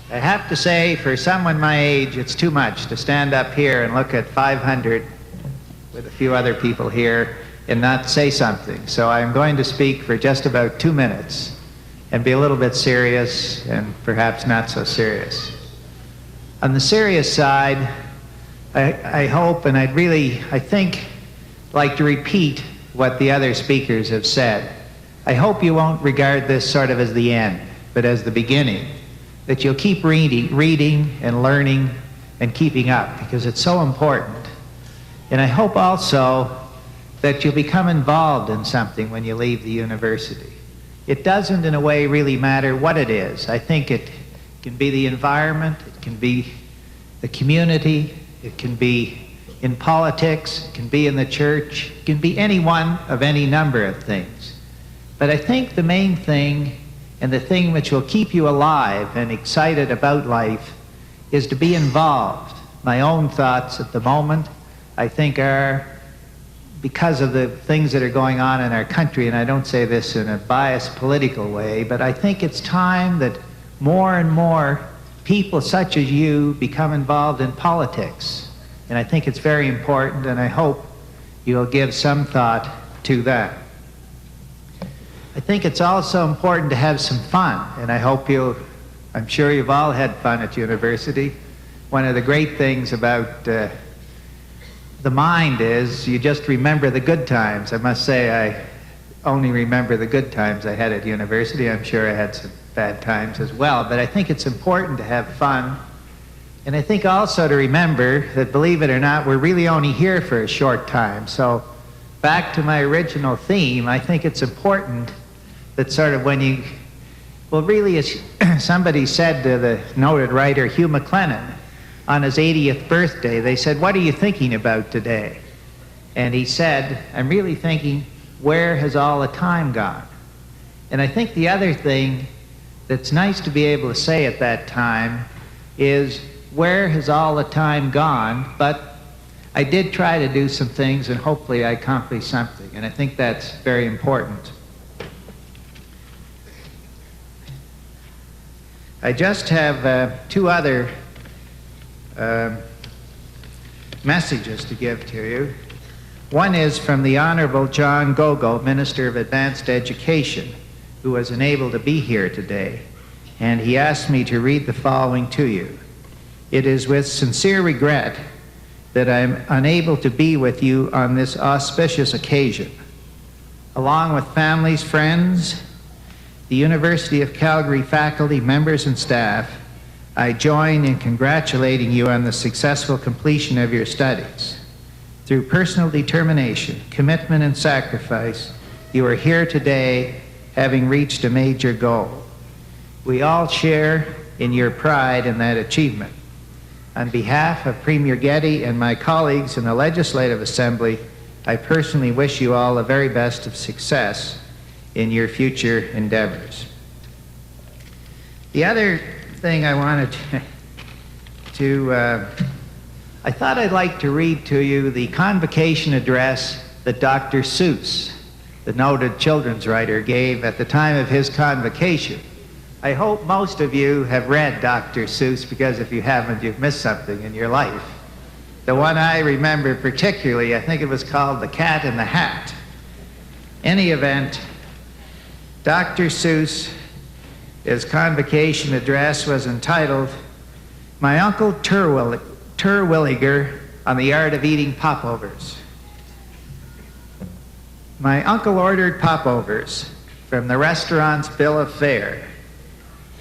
I have to say, for someone my age, it's too much to stand up here and look at 500 with a few other people here and not say something. So I'm going to speak for just about 2 minutes and be a little bit serious and perhaps not so serious. On the serious side, I hope, and I think, like to repeat what the other speakers have said. I hope you won't regard this sort of as the end, but as the beginning. That you'll keep reading and learning and keeping up, because it's so important. And I hope also that you'll become involved in something when you leave the university. It doesn't, in a way, really matter what it is. I think it can be the environment, it can be the community, it can be in politics, it can be in the church, it can be any one of any number of things. But I think the main thing, and the thing which will keep you alive and excited about life, is to be involved. My own thoughts at the moment I think are, because of the things that are going on in our country, and I don't say this in a biased political way, but I think it's time that more and more people such as you become involved in politics. And I think it's very important, and I hope you'll give some thought to that. I think it's also important to have some fun, and I'm sure you've all had fun at university. One of the great things about the mind is you just remember the good times. I must say I only remember the good times I had at university. I'm sure I had some bad times as well, but I think it's important to have fun. And I think also to remember that, believe it or not, we're really only here for a short time. So back to my original theme, I think it's important that sort of when you, well, really, as somebody said to the noted writer Hugh McLennan on his 80th birthday, they said, "What are you thinking about today?" And he said, "I'm really thinking, where has all the time gone?" And I think the other thing that's nice to be able to say at that time is, where has all the time gone? But I did try to do some things, and hopefully I accomplished something, and I think that's very important. I just have two other messages to give to you. One is from the Honorable John Gogo, Minister of Advanced Education, who was unable to be here today, and he asked me to read the following to you. It is with sincere regret that I am unable to be with you on this auspicious occasion. Along with families, friends, the University of Calgary faculty, members, and staff, I join in congratulating you on the successful completion of your studies. Through personal determination, commitment, and sacrifice, you are here today having reached a major goal. We all share in your pride in that achievement. On behalf of Premier Getty and my colleagues in the Legislative Assembly, I personally wish you all the very best of success in your future endeavors. The other thing I wanted I thought I'd like to read to you the convocation address that Dr. Seuss, the noted children's writer, gave at the time of his convocation. I hope most of you have read Dr. Seuss, because if you haven't, you've missed something in your life. The one I remember particularly, I think it was called The Cat in the Hat. Any event, Dr. Seuss, his convocation address was entitled, "My Uncle Terwilliger on the Art of Eating Popovers." My uncle ordered popovers from the restaurant's bill of fare,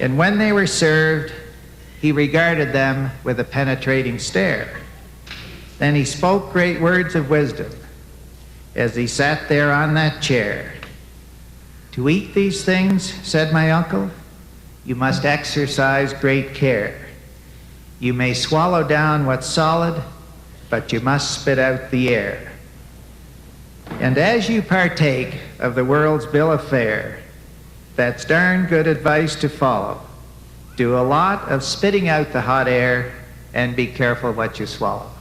and when they were served, he regarded them with a penetrating stare. Then he spoke great words of wisdom as he sat there on that chair. "To eat these things," said my uncle, "you must exercise great care. You may swallow down what's solid, but you must spit out the air. And as you partake of the world's bill of fare, that's darn good advice to follow. Do a lot of spitting out the hot air and be careful what you swallow."